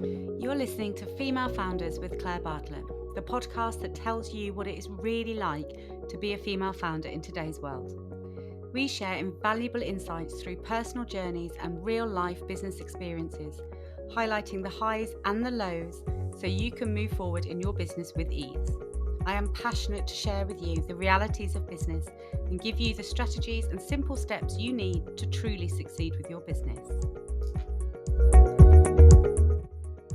You're listening to Female Founders with Claire Bartlett, the podcast that tells you what it is really like to be a female founder in today's world. We share invaluable insights through personal journeys and real-life business experiences, highlighting the highs and the lows so you can move forward in your business with ease. I am passionate to share with you the realities of business and give you the strategies and simple steps you need to truly succeed with your business.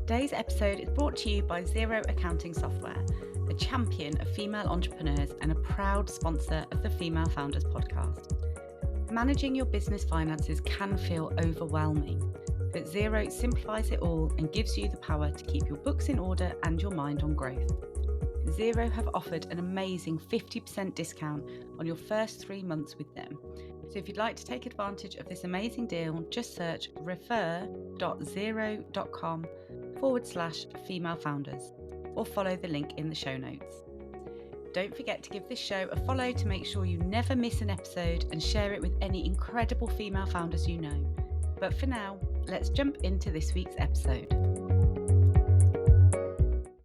Today's episode is brought to you by Xero Accounting Software, a champion of female entrepreneurs and a proud sponsor of the Female Founders podcast. Managing your business finances can feel overwhelming, but Xero simplifies it all and gives you the power to keep your books in order and your mind on growth. Xero have offered an amazing 50% discount on your first 3 months with them. So if you'd like to take advantage of this amazing deal, just search refer.xero.com/female founders or follow the link in the show notes. Don't forget to give this show a follow to make sure you never miss an episode and share it with any incredible female founders you know. But for now, let's jump into this week's episode.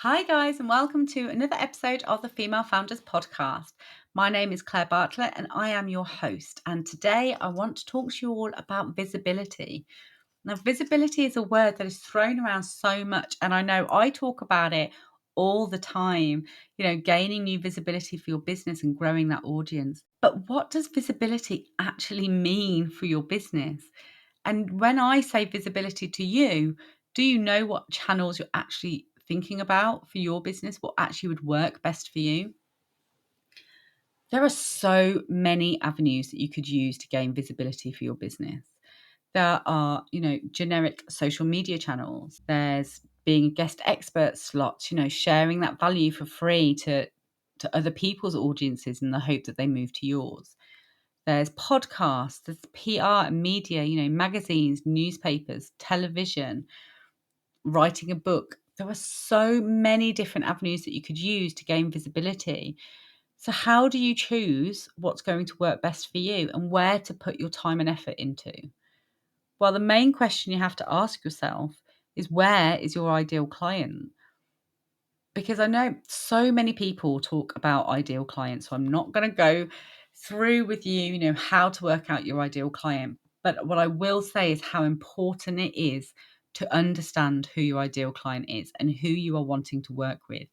Hi guys, and welcome to another episode of the Female Founders podcast. My name is Claire Bartlett and I am your host. And today I want to talk to you all about visibility. Now, visibility is a word that is thrown around so much, and I know I talk about it all the time, gaining new visibility for your business and growing that audience. But what does visibility actually mean for your business? And when I say visibility to you, do you know what channels you're actually thinking about for your business, what actually would work best for you? There are so many avenues that you could use to gain visibility for your business. There are, generic social media channels. There's being a guest expert slots, sharing that value for free to other people's audiences in the hope that they move to yours. There's podcasts, there's PR and media, magazines, newspapers, television, writing a book. There are so many different avenues that you could use to gain visibility. So how do you choose what's going to work best for you and where to put your time and effort into? Well, the main question you have to ask yourself is, where is your ideal client? Because I know so many people talk about ideal clients, so I'm not going to go through with you, how to work out your ideal client. But what I will say is how important it is to understand who your ideal client is and who you are wanting to work with.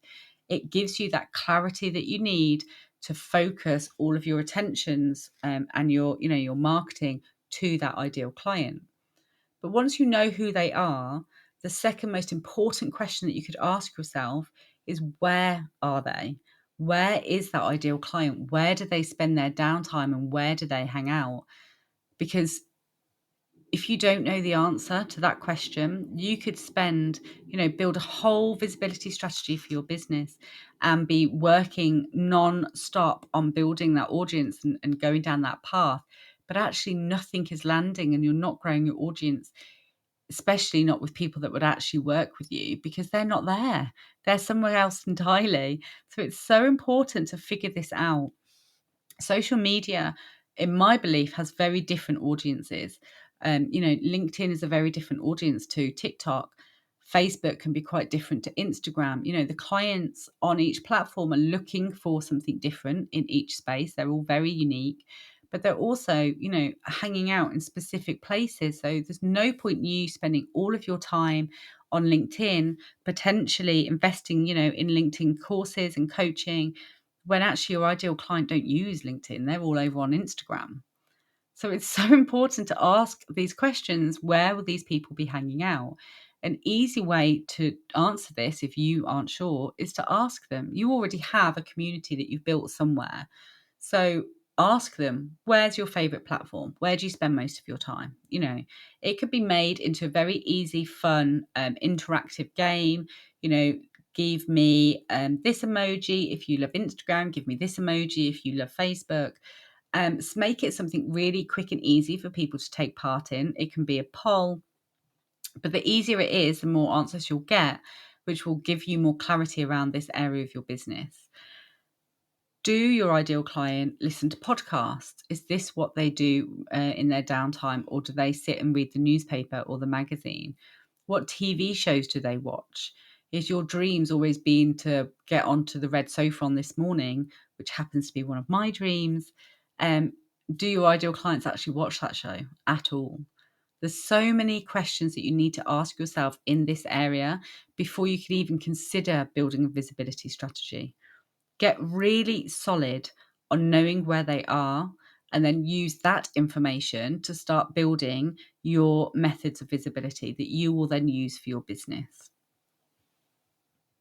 It gives you that clarity that you need to focus all of your attentions and your marketing to that ideal client. But once you know who they are, the second most important question that you could ask yourself is, where are they? Where is that ideal client? Where do they spend their downtime and where do they hang out? Because if you don't know the answer to that question, you could build a whole visibility strategy for your business and be working non-stop on building that audience and going down that path. But actually nothing is landing and you're not growing your audience, especially not with people that would actually work with you, because they're not there. They're somewhere else entirely. So it's so important to figure this out. Social media, in my belief, has very different audiences. LinkedIn is a very different audience to TikTok. Facebook can be quite different to Instagram. The clients on each platform are looking for something different in each space. They're all very unique, but they're also, hanging out in specific places. So there's no point in you spending all of your time on LinkedIn, potentially investing, in LinkedIn courses and coaching, when actually your ideal client don't use LinkedIn. They're all over on Instagram. So it's so important to ask these questions. Where will these people be hanging out? An easy way to answer this, if you aren't sure, is to ask them. You already have a community that you've built somewhere. So ask them, where's your favorite platform? Where do you spend most of your time? It could be made into a very easy, fun, interactive game. Give me this emoji if you love Instagram. Give me this emoji if you love Facebook. Make it something really quick and easy for people to take part in. It can be a poll, but the easier it is, the more answers you'll get, which will give you more clarity around this area of your business. Do your ideal client listen to podcasts? Is this what they do in their downtime, or do they sit and read the newspaper or the magazine? What TV shows do they watch? Is your dreams always been to get onto the red sofa on This Morning, which happens to be one of my dreams? Do your ideal clients actually watch that show at all? There's so many questions that you need to ask yourself in this area before you can even consider building a visibility strategy. Get really solid on knowing where they are, and then use that information to start building your methods of visibility that you will then use for your business.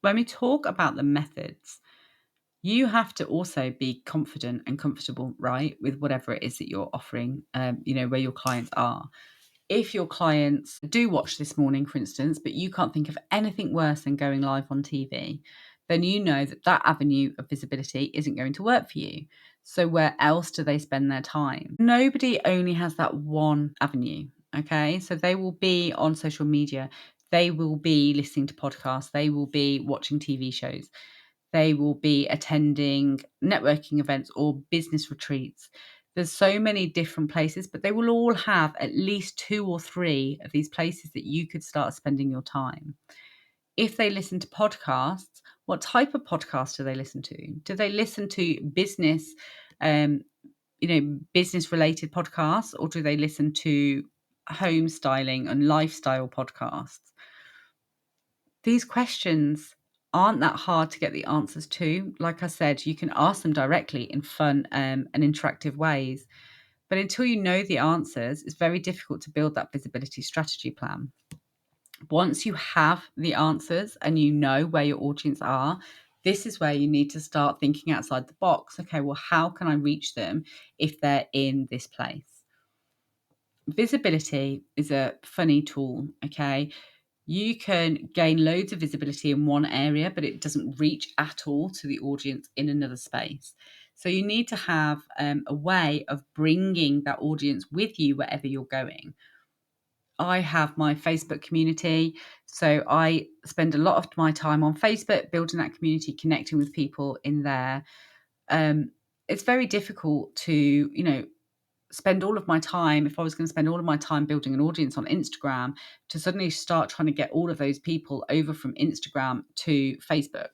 When we talk about the methods, you have to also be confident and comfortable, right, with whatever it is that you're offering, where your clients are. If your clients do watch This Morning, for instance, but you can't think of anything worse than going live on TV, then you know that that avenue of visibility isn't going to work for you. So where else do they spend their time? Nobody only has that one avenue, okay? So they will be on social media, they will be listening to podcasts, they will be watching TV shows, they will be attending networking events or business retreats. There's so many different places, but they will all have at least 2 or 3 of these places that you could start spending your time. If they listen to podcasts, what type of podcast do they listen to? Do they listen to business, business related podcasts, or do they listen to home styling and lifestyle podcasts? These questions aren't that hard to get the answers to. Like I said, you can ask them directly in fun and interactive ways. But until you know the answers, it's very difficult to build that visibility strategy plan. Once you have the answers and you know where your audience are, this is where you need to start thinking outside the box. Okay, well, how can I reach them if they're in this place? Visibility is a funny tool, okay? You can gain loads of visibility in one area, but it doesn't reach at all to the audience in another space. So you need to have a way of bringing that audience with you wherever you're going. I have my Facebook community, so I spend a lot of my time on Facebook building that community, connecting with people in there. It's very difficult to, spend all of my time, if I was going to spend all of my time building an audience on Instagram, to suddenly start trying to get all of those people over from Instagram to Facebook.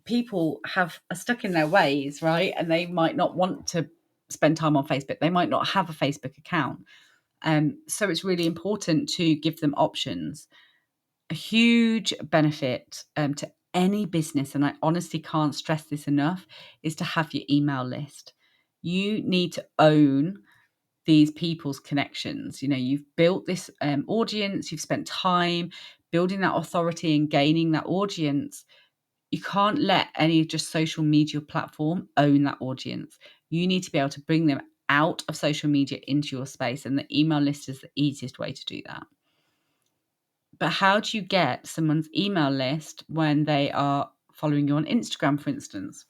People are stuck in their ways, right? And they might not want to spend time on Facebook. They might not have a Facebook account. So it's really important to give them options. A huge benefit to any business, and I honestly can't stress this enough, is to have your email list. You need to own these people's connections. You've built this audience, you've spent time building that authority and gaining that audience. You can't let any just social media platform own that audience. You need to be able to bring them out of social media into your space, and the email list is the easiest way to do that. But how do you get someone's email list when they are following you on Instagram, for instance?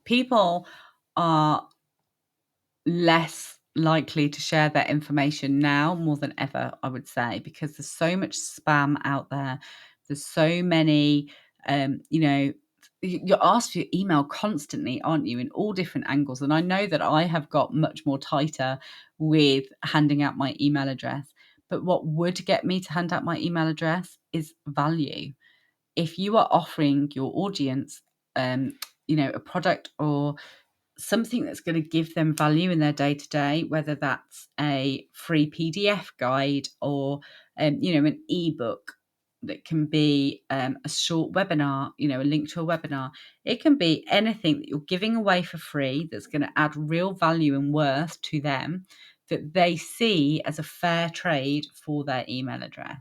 People are less likely to share their information now more than ever, I would say, because there's so much spam out there. There's so many, you're asked for your email constantly, aren't you, in all different angles. And I know that I have got much more tighter with handing out my email address. But what would get me to hand out my email address is value. If you are offering your audience, a product or something that's going to give them value in their day-to-day, whether that's a free PDF guide or, an ebook that can be a short webinar, a link to a webinar. It can be anything that you're giving away for free that's going to add real value and worth to them that they see as a fair trade for their email address.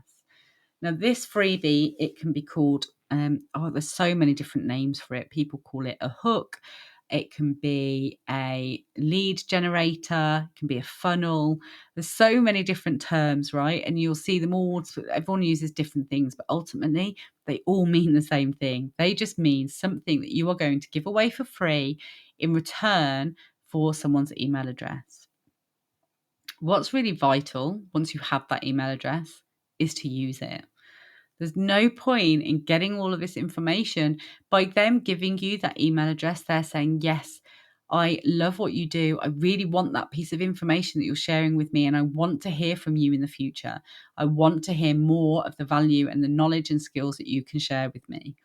Now, this freebie, it can be called, there's so many different names for it. People call it a hook. It can be a lead generator. It can be a funnel. There's so many different terms, right? And you'll see them all. Everyone uses different things, but ultimately they all mean the same thing. They just mean something that you are going to give away for free in return for someone's email address. What's really vital once you have that email address is to use it. There's no point in getting all of this information by them giving you that email address. They're saying, yes, I love what you do. I really want that piece of information that you're sharing with me, and I want to hear from you in the future. I want to hear more of the value and the knowledge and skills that you can share with me.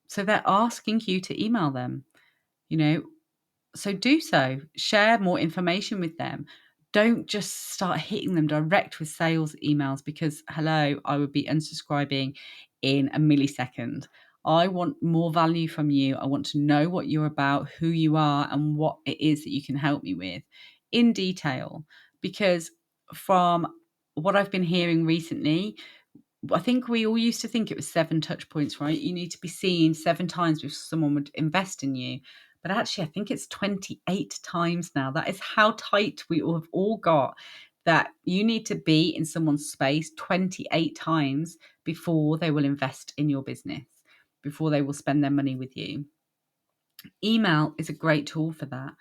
So they're asking you to email them, you know, so do so. Share more information with them. Don't just start hitting them direct with sales emails because, hello, I would be unsubscribing in a millisecond. I want more value from you. I want to know what you're about, who you are, and what it is that you can help me with in detail. Because from what I've been hearing recently, I think we all used to think it was 7 touch points, right? You need to be seen 7 times before someone would invest in you. But actually, I think it's 28 times now. That is how tight we all have all got, that you need to be in someone's space 28 times before they will invest in your business, before they will spend their money with you. Email is a great tool for that.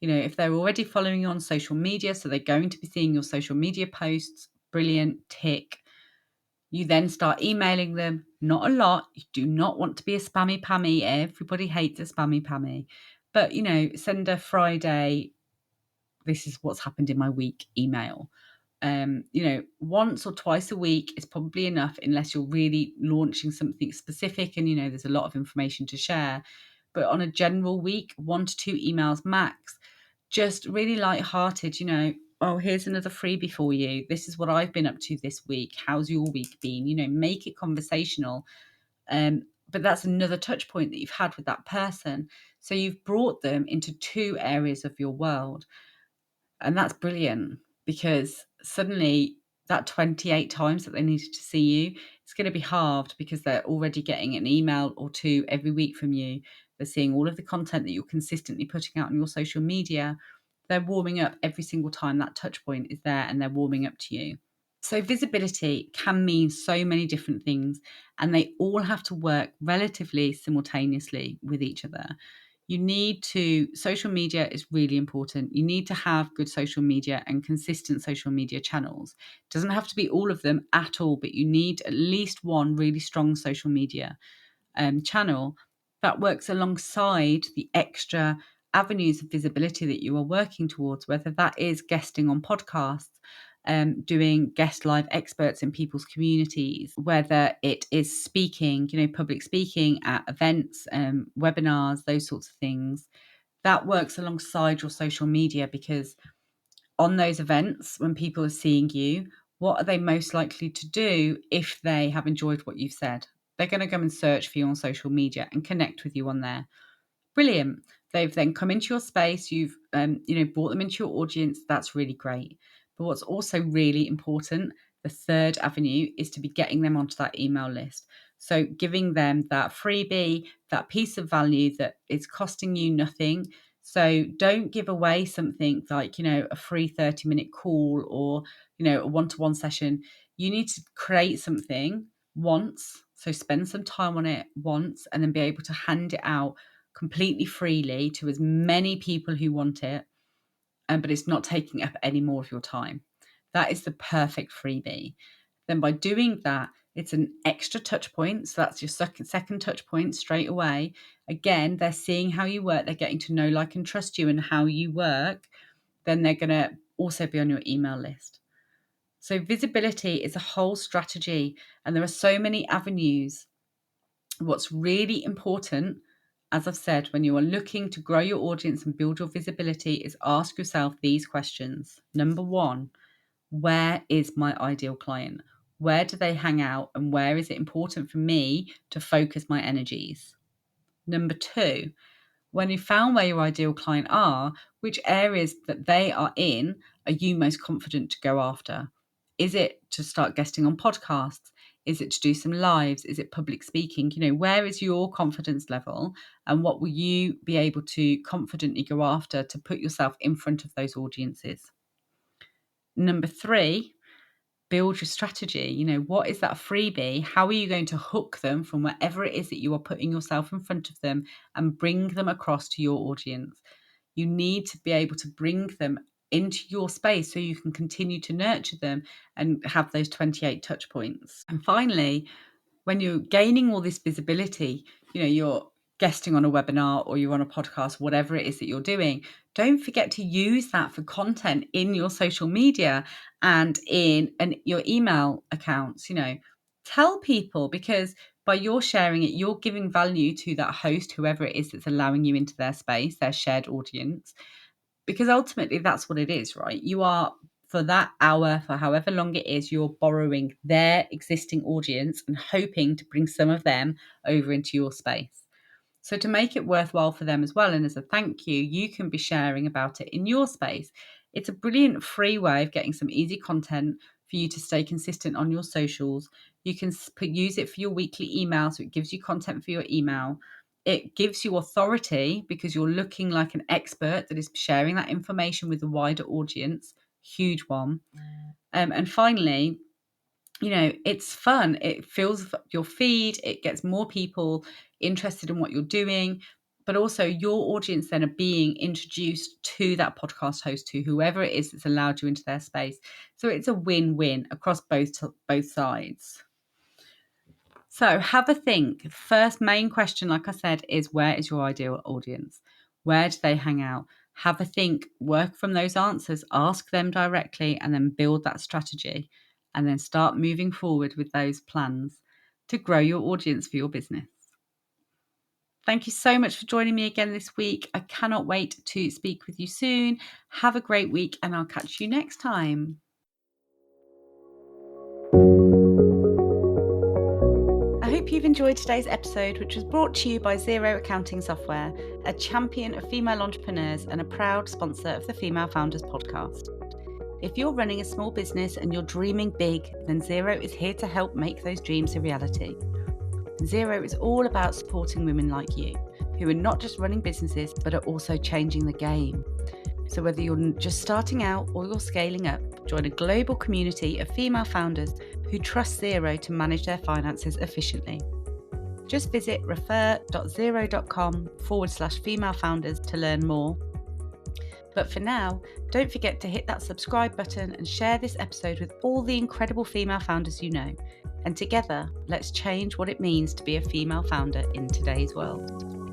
If they're already following you on social media, so they're going to be seeing your social media posts, brilliant, tick. You then start emailing them, not a lot. You do not want to be a spammy pammy. Everybody hates a spammy pammy. But, send a Friday, this is what's happened in my week email. Once or twice a week is probably enough unless you're really launching something specific and, there's a lot of information to share. But on a general week, 1 to 2 emails max, just really lighthearted, oh, here's another freebie for you. This is what I've been up to this week. How's your week been? Make it conversational. But that's another touch point that you've had with that person. So you've brought them into 2 areas of your world. And that's brilliant because suddenly that 28 times that they needed to see you, it's going to be halved because they're already getting an email or 2 every week from you. They're seeing all of the content that you're consistently putting out on your social media. They're warming up every single time that touch point is there and they're warming up to you. So visibility can mean so many different things, and they all have to work relatively simultaneously with each other. Social media is really important. You need to have good social media and consistent social media channels. It doesn't have to be all of them at all, but you need at least one really strong social media channel that works alongside the extra avenues of visibility that you are working towards, whether that is guesting on podcasts, doing guest live experts in people's communities, whether it is speaking, public speaking at events, webinars, those sorts of things. That works alongside your social media because on those events, when people are seeing you, what are they most likely to do if they have enjoyed what you've said? They're going to go and search for you on social media and connect with you on there. Brilliant. They've then come into your space. You've, brought them into your audience. That's really great. But what's also really important, the third avenue, is to be getting them onto that email list. So giving them that freebie, that piece of value that is costing you nothing. So don't give away something like, a free 30-minute call or, a one-to-one session. You need to create something once. So spend some time on it once and then be able to hand it out completely freely to as many people who want it, but it's not taking up any more of your time. That is the perfect freebie. Then by doing that, it's an extra touch point. So that's your second touch point straight away. Again, they're seeing how you work. They're getting to know, like, and trust you and how you work. Then they're going to also be on your email list. So visibility is a whole strategy, and there are so many avenues. What's really important, as I've said, when you are looking to grow your audience and build your visibility, is ask yourself these questions. Number 1, where is my ideal client? Where do they hang out? And where is it important for me to focus my energies? Number 2, when you've found where your ideal client are, which areas that they are in are you most confident to go after? Is it to start guesting on podcasts? Is it to do some lives? Is it public speaking? Where is your confidence level and what will you be able to confidently go after to put yourself in front of those audiences? Number 3, build your strategy. What is that freebie? How are you going to hook them from wherever it is that you are putting yourself in front of them and bring them across to your audience? You need to be able to bring them into your space so you can continue to nurture them and have those 28 touch points. And finally, when you're gaining all this visibility, you're guesting on a webinar or you're on a podcast, whatever it is that you're doing, don't forget to use that for content in your social media and in your email accounts. Tell people, because by your sharing it, you're giving value to that host, whoever it is that's allowing you into their space, their shared audience, because ultimately that's what it is, right? You are, for that hour, for however long it is, you're borrowing their existing audience and hoping to bring some of them over into your space. So to make it worthwhile for them as well, and as a thank you, you can be sharing about it in your space. It's a brilliant free way of getting some easy content for you to stay consistent on your socials. You can use it for your weekly email, so it gives you content for your email. It gives you authority because you're looking like an expert that is sharing that information with a wider audience. Huge one. And finally, it's fun. It fills your feed. It gets more people interested in what you're doing, but also your audience then are being introduced to that podcast host, to whoever it is that's allowed you into their space. So it's a win-win across both sides. So have a think. First main question, like I said, is where is your ideal audience? Where do they hang out? Have a think, work from those answers, ask them directly, and then build that strategy. And then start moving forward with those plans to grow your audience for your business. Thank you so much for joining me again this week. I cannot wait to speak with you soon. Have a great week, and I'll catch you next time. I hope you've enjoyed today's episode, which was brought to you by Xero Accounting Software, a champion of female entrepreneurs and a proud sponsor of the Female Founders Podcast. If you're running a small business and you're dreaming big, then Xero is here to help make those dreams a reality. Xero is all about supporting women like you, who are not just running businesses, but are also changing the game. So whether you're just starting out or you're scaling up, join a global community of female founders who trust Xero to manage their finances efficiently. Just visit refer.xero.com/female founders to learn more. But for now, don't forget to hit that subscribe button and share this episode with all the incredible female founders you know. And together, let's change what it means to be a female founder in today's world.